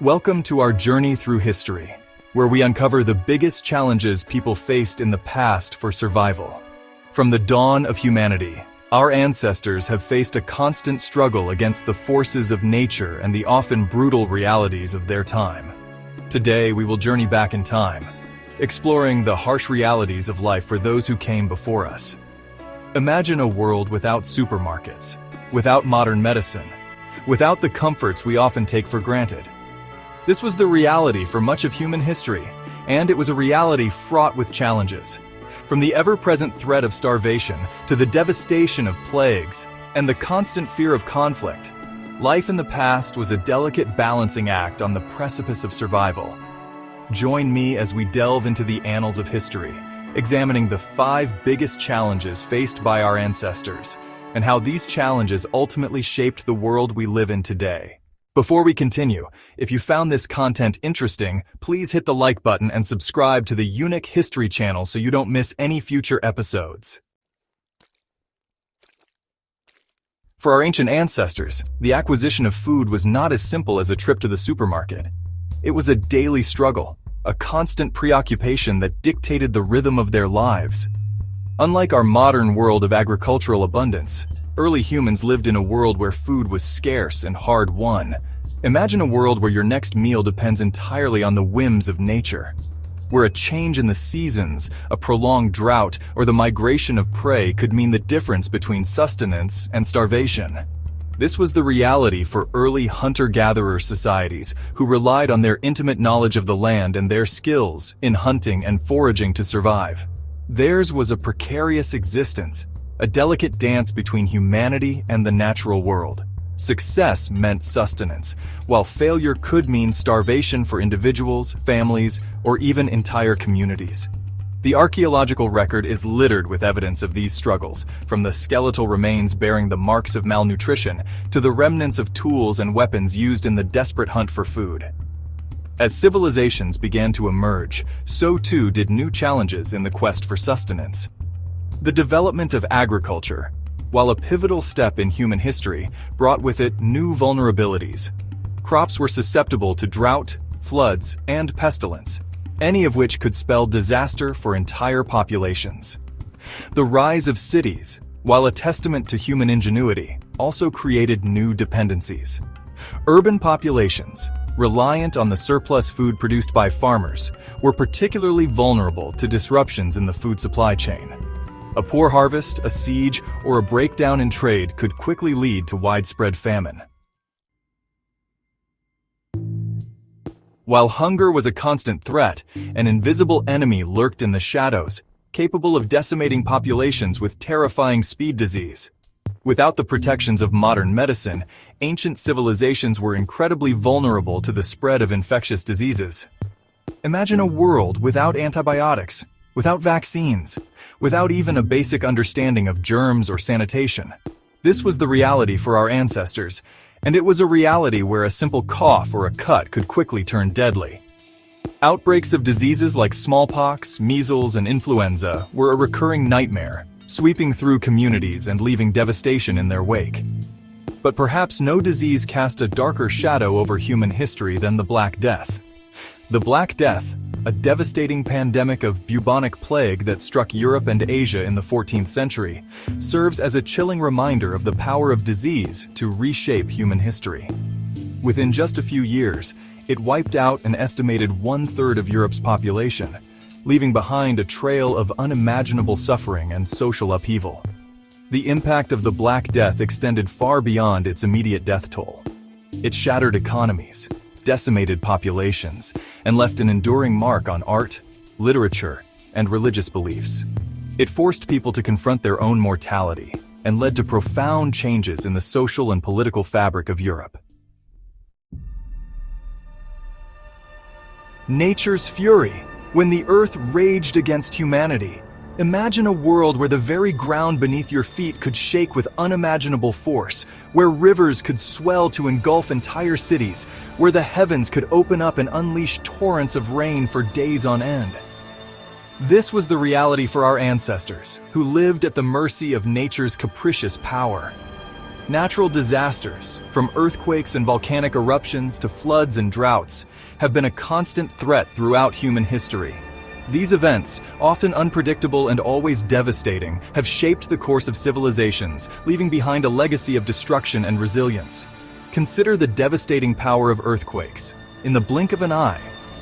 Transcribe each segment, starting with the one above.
Welcome to our journey through history, where we uncover the biggest challenges people faced in the past for survival. From the dawn of humanity, our ancestors have faced a constant struggle against the forces of nature and the often brutal realities of their time. Today, we will journey back in time, exploring the harsh realities of life for those who came before us. Imagine a world without supermarkets, without modern medicine, without the comforts we often take for granted. This was the reality for much of human history, and it was a reality fraught with challenges. From the ever-present threat of starvation to the devastation of plagues and the constant fear of conflict, life in the past was a delicate balancing act on the precipice of survival. Join me as we delve into the annals of history, examining the 5 biggest challenges faced by our ancestors and how these challenges ultimately shaped the world we live in today. Before we continue, if you found this content interesting, please hit the like button and subscribe to the Unik History channel so you don't miss any future episodes. For our ancient ancestors, the acquisition of food was not as simple as a trip to the supermarket. It was a daily struggle, a constant preoccupation that dictated the rhythm of their lives. Unlike our modern world of agricultural abundance, early humans lived in a world where food was scarce and hard-won. Imagine a world where your next meal depends entirely on the whims of nature, where a change in the seasons, a prolonged drought, or the migration of prey could mean the difference between sustenance and starvation. This was the reality for early hunter-gatherer societies who relied on their intimate knowledge of the land and their skills in hunting and foraging to survive. Theirs was a precarious existence, a delicate dance between humanity and the natural world. Success meant sustenance, while failure could mean starvation for individuals, families, or even entire communities. The archaeological record is littered with evidence of these struggles, from the skeletal remains bearing the marks of malnutrition to the remnants of tools and weapons used in the desperate hunt for food. As civilizations began to emerge, so too did new challenges in the quest for sustenance. The development of agriculture, while a pivotal step in human history, brought with it new vulnerabilities. Crops were susceptible to drought, floods, and pestilence, any of which could spell disaster for entire populations. The rise of cities, while a testament to human ingenuity, also created new dependencies. Urban populations, reliant on the surplus food produced by farmers, were particularly vulnerable to disruptions in the food supply chain. A poor harvest, a siege, or a breakdown in trade could quickly lead to widespread famine. While hunger was a constant threat, an invisible enemy lurked in the shadows, capable of decimating populations with terrifying speed disease. Without the protections of modern medicine, ancient civilizations were incredibly vulnerable to the spread of infectious diseases. Imagine a world without antibiotics, without vaccines, without even a basic understanding of germs or sanitation. This was the reality for our ancestors, and it was a reality where a simple cough or a cut could quickly turn deadly. Outbreaks of diseases like smallpox, measles, and influenza were a recurring nightmare, sweeping through communities and leaving devastation in their wake. But perhaps no disease cast a darker shadow over human history than the Black Death. The Black Death, a devastating pandemic of bubonic plague that struck Europe and Asia in the 14th century, serves as a chilling reminder of the power of disease to reshape human history. Within just a few years, it wiped out an estimated 1/3 of Europe's population, leaving behind a trail of unimaginable suffering and social upheaval. The impact of the Black Death extended far beyond its immediate death toll. It shattered economies, decimated populations, and left an enduring mark on art, literature, and religious beliefs. It forced people to confront their own mortality and led to profound changes in the social and political fabric of Europe. Nature's fury, when the earth raged against humanity. Imagine a world where the very ground beneath your feet could shake with unimaginable force, where rivers could swell to engulf entire cities, where the heavens could open up and unleash torrents of rain for days on end. This was the reality for our ancestors, who lived at the mercy of nature's capricious power. Natural disasters, from earthquakes and volcanic eruptions to floods and droughts, have been a constant threat throughout human history. These events, often unpredictable and always devastating, have shaped the course of civilizations, leaving behind a legacy of destruction and resilience. Consider the devastating power of earthquakes. In the blink of an eye,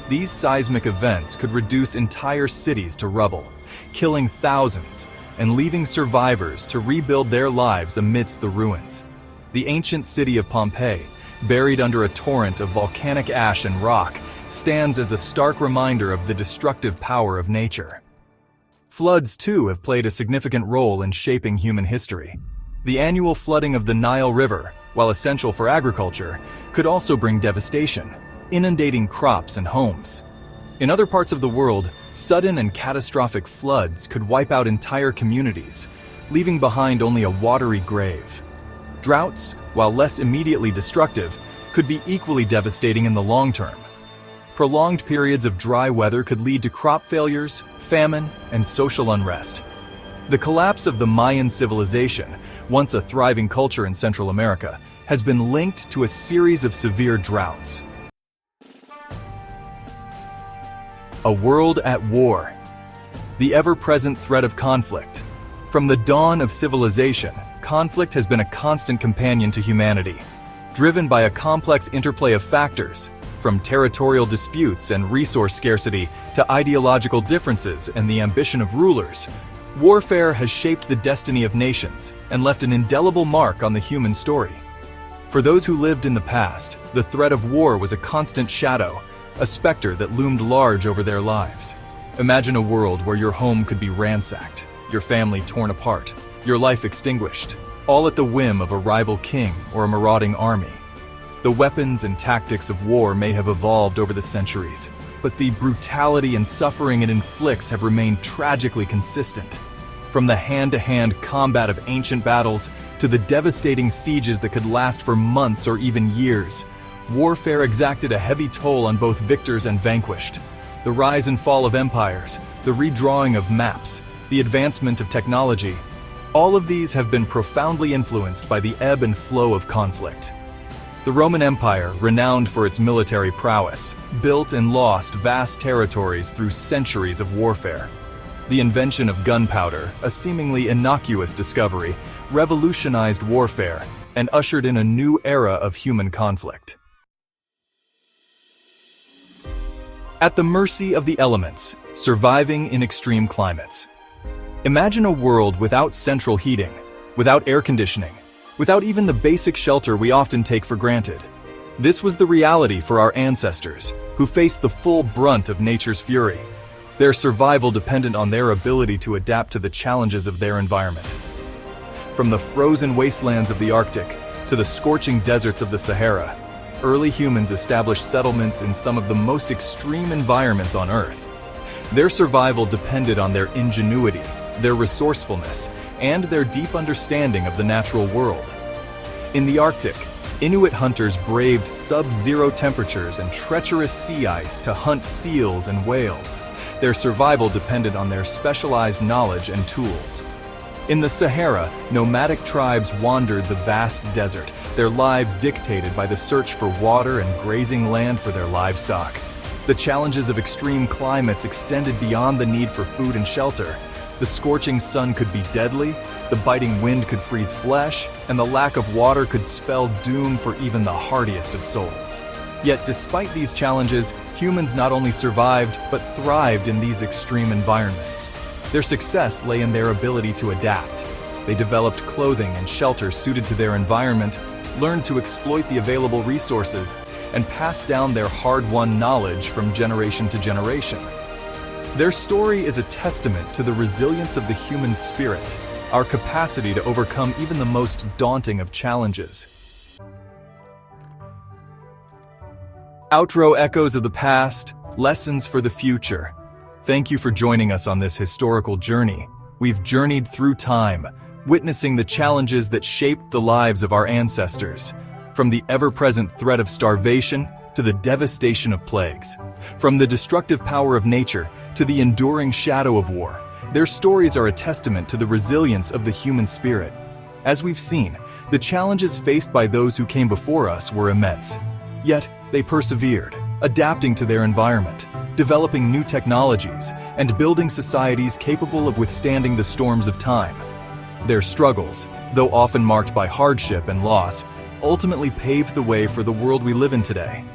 these seismic events could reduce entire cities to rubble, killing thousands and leaving survivors to rebuild their lives amidst the ruins. The ancient city of Pompeii, buried under a torrent of volcanic ash and rock, stands as a stark reminder of the destructive power of nature. Floods, too, have played a significant role in shaping human history. The annual flooding of the Nile River, while essential for agriculture, could also bring devastation, inundating crops and homes. In other parts of the world, sudden and catastrophic floods could wipe out entire communities, leaving behind only a watery grave. Droughts, while less immediately destructive, could be equally devastating in the long term. Prolonged periods of dry weather could lead to crop failures, famine, and social unrest. The collapse of the Mayan civilization, once a thriving culture in Central America, has been linked to a series of severe droughts. A world at war. The ever-present threat of conflict. From the dawn of civilization, conflict has been a constant companion to humanity. Driven by a complex interplay of factors, from territorial disputes and resource scarcity to ideological differences and the ambition of rulers, warfare has shaped the destiny of nations and left an indelible mark on the human story. For those who lived in the past, the threat of war was a constant shadow, a specter that loomed large over their lives. Imagine a world where your home could be ransacked, your family torn apart, your life extinguished, all at the whim of a rival king or a marauding army. The weapons and tactics of war may have evolved over the centuries, but the brutality and suffering it inflicts have remained tragically consistent. From the hand-to-hand combat of ancient battles to the devastating sieges that could last for months or even years, warfare exacted a heavy toll on both victors and vanquished. The rise and fall of empires, the redrawing of maps, the advancement of technology, all of these have been profoundly influenced by the ebb and flow of conflict. The Roman Empire, renowned for its military prowess, built and lost vast territories through centuries of warfare. The invention of gunpowder, a seemingly innocuous discovery, revolutionized warfare and ushered in a new era of human conflict. At the mercy of the elements, surviving in extreme climates. Imagine a world without central heating, without air conditioning, without even the basic shelter we often take for granted. This was the reality for our ancestors, who faced the full brunt of nature's fury. Their survival depended on their ability to adapt to the challenges of their environment. From the frozen wastelands of the Arctic to the scorching deserts of the Sahara, early humans established settlements in some of the most extreme environments on Earth. Their survival depended on their ingenuity, their resourcefulness, and their deep understanding of the natural world. In the Arctic, Inuit hunters braved sub-zero temperatures and treacherous sea ice to hunt seals and whales. Their survival depended on their specialized knowledge and tools. In the Sahara, nomadic tribes wandered the vast desert, their lives dictated by the search for water and grazing land for their livestock. The challenges of extreme climates extended beyond the need for food and shelter. The scorching sun could be deadly, the biting wind could freeze flesh, and the lack of water could spell doom for even the hardiest of souls. Yet despite these challenges, humans not only survived, but thrived in these extreme environments. Their success lay in their ability to adapt. They developed clothing and shelter suited to their environment, learned to exploit the available resources, and passed down their hard-won knowledge from generation to generation. Their story is a testament to the resilience of the human spirit, our capacity to overcome even the most daunting of challenges. Outro echoes of the past, lessons for the future. Thank you for joining us on this historical journey. We've journeyed through time, witnessing the challenges that shaped the lives of our ancestors, from the ever-present threat of starvation to the devastation of plagues, from the destructive power of nature to the enduring shadow of war. Their stories are a testament to the resilience of the human spirit. As we've seen, The challenges faced by those who came before us were immense. Yet, they persevered, adapting to their environment, developing new technologies, and building societies capable of withstanding the storms of time. Their struggles, though often marked by hardship and loss, ultimately paved the way for the world we live in today.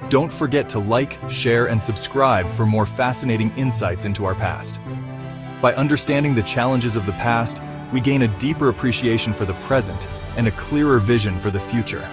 Don't forget to like, share, and subscribe for more fascinating insights into our past. By understanding the challenges of the past, we gain a deeper appreciation for the present and a clearer vision for the future.